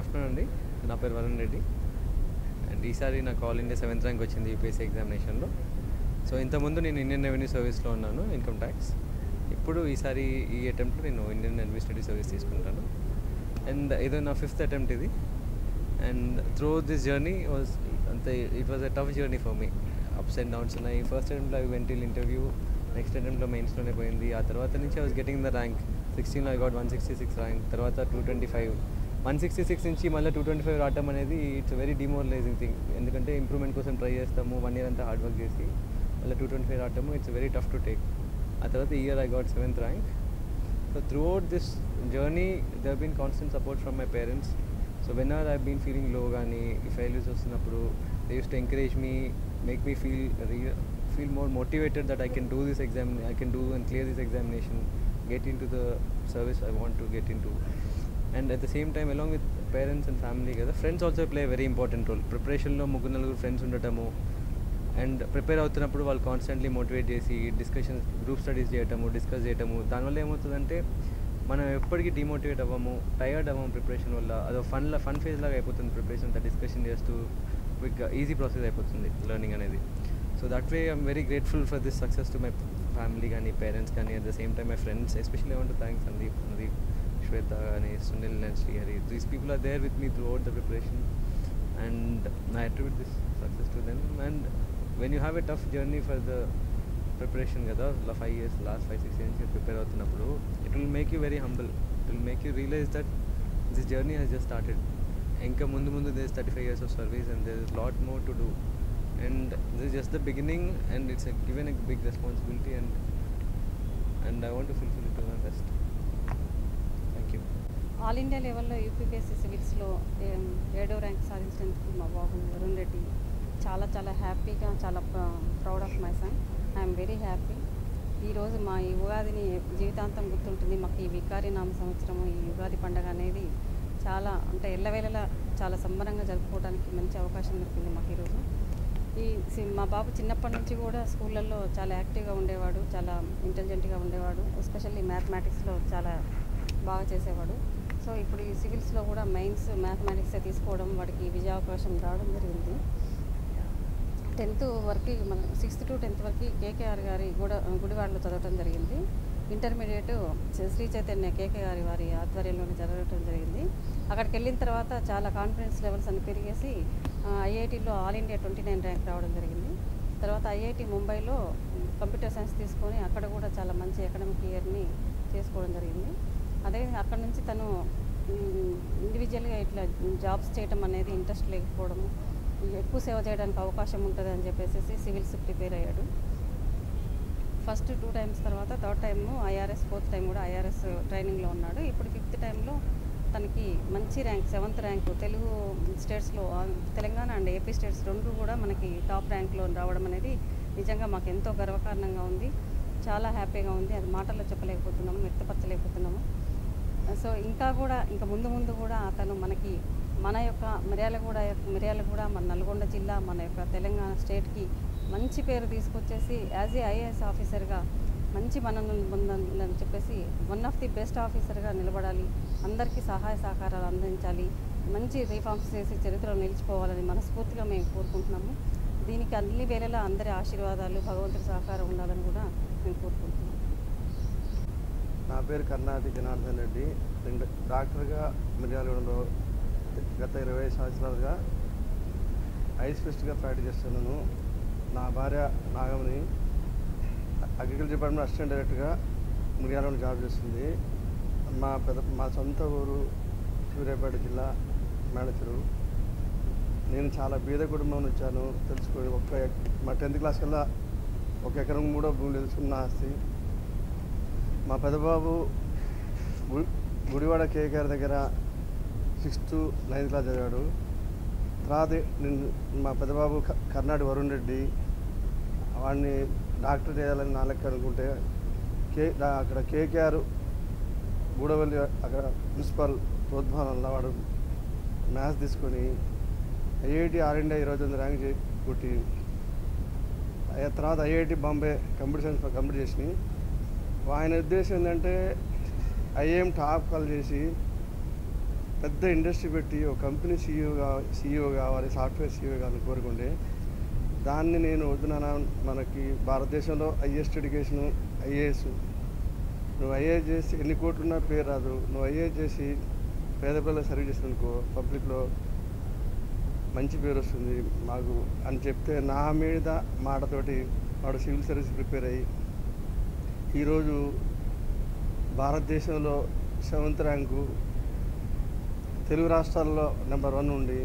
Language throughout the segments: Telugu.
ఆఫ్టర్నూన్ అండి. నా పేరు వరుణ్ రెడ్డి అండ్ ఈసారి నాకు ఆల్ ఇండియా 7th ర్యాంక్ వచ్చింది యూపీఎస్సీ ఎగ్జామినేషన్లో. సో ఇంతకుముందు నేను ఇండియన్ రెవెన్యూ సర్వీస్లో ఉన్నాను, ఇన్కమ్ ట్యాక్స్. ఇప్పుడు ఈసారి ఈ అటెంప్ట్లో నేను ఇండియన్ అడ్మినిస్ట్రేటివ్ సర్వీస్ తీసుకుంటాను అండ్ ఇది నా 5th అటెంప్ట్ ఇది. And through this journey was అంతే, it was a tough journey for me. Ups and downs ఉన్నాయి. ఫస్ట్ అటెంప్ట్లో I went till interview, next అటెంప్ట్లో మెయిన్స్లోనే పోయింది. ఆ తర్వాత నుంచి I was getting the rank 16లో ఐ గాట్ 166 ర్యాంక్, తర్వాత 225. 166 నుంచి మళ్ళీ 225 రావటం అనేది ఇట్స్ వెరీ డిమోరలైజింగ్ థింగ్. ఎందుకంటే ఇంప్రూవ్మెంట్ కోసం ట్రై చేస్తాము, 1 year అంతా హార్డ్ వర్క్ చేసి మళ్ళీ 225 రావటము it's very tough to take. ఆ తర్వాత ఈ year I got 7th rank. So throughout this journey there been constant support from my parents. So whenever I been feeling low కానీ ఈ ఫెయిల్యూర్స్ వస్తున్నప్పుడు they use to encourage me, make me feel more motivated that I can do this exam, I can do and clear this examination, get into the service I want to get into. And at the same time, along with parents and family, friends also play a very important role. Preparationలో ముగ్గురు నలుగురు ఫ్రెండ్స్ ఉండటము అండ్ ప్రిపేర్ అవుతున్నప్పుడు వాళ్ళు కాన్స్టెంట్లీ మోటివేట్ చేసి డిస్కషన్స్, గ్రూప్ స్టడీస్ చేయటము, డిస్కస్ చేయటము. దానివల్ల ఏమవుతుందంటే మనం ఎప్పటికీ డిమోటివేట్ అవ్వము, టైర్డ్ అవ్వము ప్రిపరేషన్ వల్ల. అదో ఫన్ ఫేజ్ లాగా అయిపోతుంది ప్రిపరేషన్ అంతా. డిస్కషన్ చేస్తూ క్విక్గా ఈజీ ప్రాసెస్ అయిపోతుంది లెర్నింగ్ అనేది. So that way I'm very grateful for this success to my family కానీ parents కానీ, at the same time my friends. Especially I want to thank Sandeep, Shweta and Sunil and Srihari. These people are there with me throughout the preparation and I attribute this success to them. And when you have a tough journey for the preparation కదా, 5 years, last 5-6 years you prepare అవుతున్నప్పుడు, it will make you very humble. It will make you realize that this journey has just started. ఇంకా ముందు there is 35 years of service and there is a lot more to do. And this is just the beginning and it's given a big responsibility and I want to fulfill it to my best. Thank you. All India లెవెల్లో యూపీపీఎస్సీ సివిల్స్లో 7వ ర్యాంక్ సాధించినందుకు మా బాబు వరుణ్ రెడ్డి చాలా హ్యాపీగా, చాలా proud of my son. I'm very happy. ఈరోజు మా ఈ ఉగాదిని జీవితాంతం గుర్తుంటుంది. మాకు ఈ వికారి నామ సంవత్సరము, ఈ ఉగాది పండుగ అనేది చాలా అంటే ఎల్లవేళలా చాలా సంబరంగా జరుపుకోవడానికి మంచి అవకాశం దొరికింది మాకు ఈరోజు. మా బాబు చిన్నప్పటి నుంచి కూడా స్కూళ్ళల్లో చాలా యాక్టివ్గా ఉండేవాడు, చాలా ఇంటెలిజెంట్గా ఉండేవాడు. ఎస్పెషల్లీ మ్యాథమెటిక్స్లో చాలా బాగా చేసేవాడు. సో ఇప్పుడు ఈ సివిల్స్లో కూడా మెయిన్స్ మ్యాథమెటిక్సే తీసుకోవడం, వాడికి విజయావకాశం రావడం జరిగింది. 10th వరకు మన 6th to 10th వరకు కేకేఆర్ గారి గుడివాడలో చదవటం జరిగింది. ఇంటర్మీడియట్ శ్రీ చైతన్య కేకే గారి వారి ఆధ్వర్యంలోనే జరగటం జరిగింది. అక్కడికి వెళ్ళిన తర్వాత చాలా కాన్ఫిడెన్స్ లెవెల్స్ అని పెరిగేసి ఐఐటీలో ఆల్ ఇండియా 29 ర్యాంక్ రావడం జరిగింది. తర్వాత ఐఐటి ముంబైలో కంప్యూటర్ సైన్స్ తీసుకొని అక్కడ కూడా చాలా మంచి అకాడమిక్ ఇయర్ని చేసుకోవడం జరిగింది. అదేవిధంగా అక్కడ నుంచి తను ఇండివిజువల్గా ఇట్లా జాబ్స్ చేయడం అనేది ఇంట్రెస్ట్ లేకపోవడము, ఎక్కువ సేవ చేయడానికి అవకాశం ఉంటుంది అని చెప్పేసి సివిల్స్ ప్రిపేర్ అయ్యాడు. ఫస్ట్ 2 times, తర్వాత 3rd time IRS, 4th time కూడా ఐఆర్ఎస్ ట్రైనింగ్లో ఉన్నాడు. ఇప్పుడు 5th timeలో తనకి మంచి ర్యాంక్ 7th ర్యాంక్ తెలుగు స్టేట్స్లో, తెలంగాణ అండ్ ఏపీ స్టేట్స్ 2 కూడా మనకి టాప్ ర్యాంక్లో రావడం అనేది నిజంగా మాకు ఎంతో గర్వకారణంగా ఉంది. చాలా హ్యాపీగా ఉంది. అది మాటల్లో చెప్పలేకపోతున్నాము, వ్యక్తపరచలేకపోతున్నాము. సో ఇంకా ముందు కూడా అతను మనకి మన యొక్క మిర్యాలగూడ మన నల్గొండ జిల్లా, మన యొక్క తెలంగాణ స్టేట్కి మంచి పేరు తీసుకొచ్చేసి యాజ్ ఏ ఐఏఎస్ ఆఫీసర్గా మంచి మనల్ని పొందాలని చెప్పేసి వన్ ఆఫ్ ది బెస్ట్ ఆఫీసర్గా నిలబడాలి, అందరికీ సహాయ సహకారాలు అందించాలి, మంచి రిఫార్మ్స్ చేసి చరిత్రలో నిలిచిపోవాలని మనస్ఫూర్తిగా మేము కోరుకుంటున్నాము. దీనికి అన్ని వేళలా అందరి ఆశీర్వాదాలు, భగవంతుడి సహకారం ఉండాలని కూడా మేము కోరుకుంటున్నాము. నా పేరు కర్ణాటి జనార్దన్ రెడ్డి. డాక్టర్గా మిర్యాలగూడలో గత 20 సంవత్సరాలుగా ఐ స్పెషలిస్ట్గా ప్రాక్టీస్ చేస్తున్నాను. నా భార్య నాగమణి అగ్రికల్చర్ డిపార్ట్మెంట్ అసిస్టెంట్ డైరెక్టర్గా మిర్యాలగూడ జాబ్ చేస్తుంది. మా సొంత ఊరు సూర్యాపేట జిల్లా మేడచెరు. నేను చాలా బీద కుటుంబం వచ్చాను. తెలుసుకొని మా 10th క్లాస్ కల్లా 1 ఎకరం కూడా భూమి తెలుసుకున్న ఆస్తి. మా పెద్దబాబు గుడివాడ కేకేఆర్ దగ్గర 6th to 9th క్లాస్ చదివాడు. తర్వాత మా పెద్దబాబు కర్ణాటి వరుణ్ రెడ్డి, వాడిని డాక్టర్ చేయాలని నా లెక్క అనుకుంటే అక్కడ కేకేఆర్ గూడవల్లి అక్కడ ప్రిన్సిపల్ ప్రోద్భానంలో వాడు మ్యాథ్స్ తీసుకొని ఐఐటి ఆల్ ఇండియా 29 ర్యాంక్ కొట్టి తర్వాత IIT Bombay computer science complete చేసి, ఆయన ఉద్దేశం ఏంటంటే ఐఏఎం టాప్ కాల్ చేసి పెద్ద ఇండస్ట్రీ పెట్టి ఒక కంపెనీ సీఈఓ కావాలి, సాఫ్ట్వేర్ సీఈఓ కావాలని కోరుకుంటే దాన్ని నేను వద్దునా, మనకి భారతదేశంలో హైయెస్ట్ ఎడ్యుకేషను ఐఏఎస్. నువ్వు ఐఏఎస్ చేసి ఎన్ని కోట్లున్నా పేరు రాదు. నువ్వు ఐఏఎస్ చేసి పేద పిల్లలకు సర్వీస్ చేసిననుకో పబ్లిక్లో మంచి పేరు వస్తుంది మాకు అని చెప్తే నా మీద మాటతోటి వాడు సివిల్ సర్వీస్ ప్రిపేర్ అయ్యి ఈరోజు భారతదేశంలో 7th ర్యాంకు, తెలుగు రాష్ట్రాల్లో నెంబర్ 1 ఉండి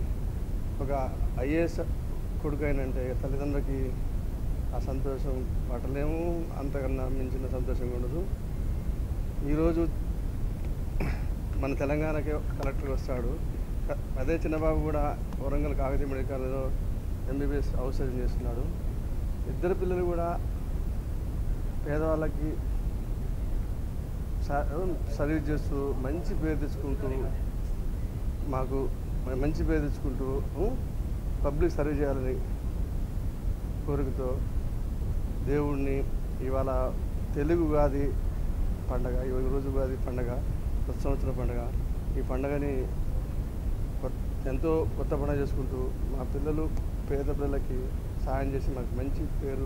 ఒక ఐఏఎస్ కొడుకు అయినంటే తల్లిదండ్రులకి ఆ సంతోషం పట్టలేము, అంతకన్నా మించిన సంతోషంగా ఉండదు. ఈరోజు మన తెలంగాణకి కలెక్టర్ వస్తాడు. అదే చిన్నబాబు కూడా వరంగల్ కాకతీయ మెడికల్ కాలేజ్లో ఎంబీబీఎస్ హౌస్ సర్జన్ చేస్తున్నాడు. ఇద్దరు పిల్లలు కూడా పేదవాళ్ళకి సర్వీస్ చేస్తూ మంచి పేరు తెచ్చుకుంటూ మాకు మంచి పేరు తెచ్చుకుంటూ పబ్లిక్ సర్వీస్ చేయాలని కోరికతో దేవుణ్ణి ఇవాళ తెలుగు ఉగాది పండగ, ఈరోజు ఉగాది పండగ, కొత్త సంవత్సరం పండగ, ఈ పండగని ఎంతో కొత్త పండుగ చేసుకుంటూ మా పిల్లలు పేద పిల్లలకి సాయం చేసి మాకు మంచి పేరు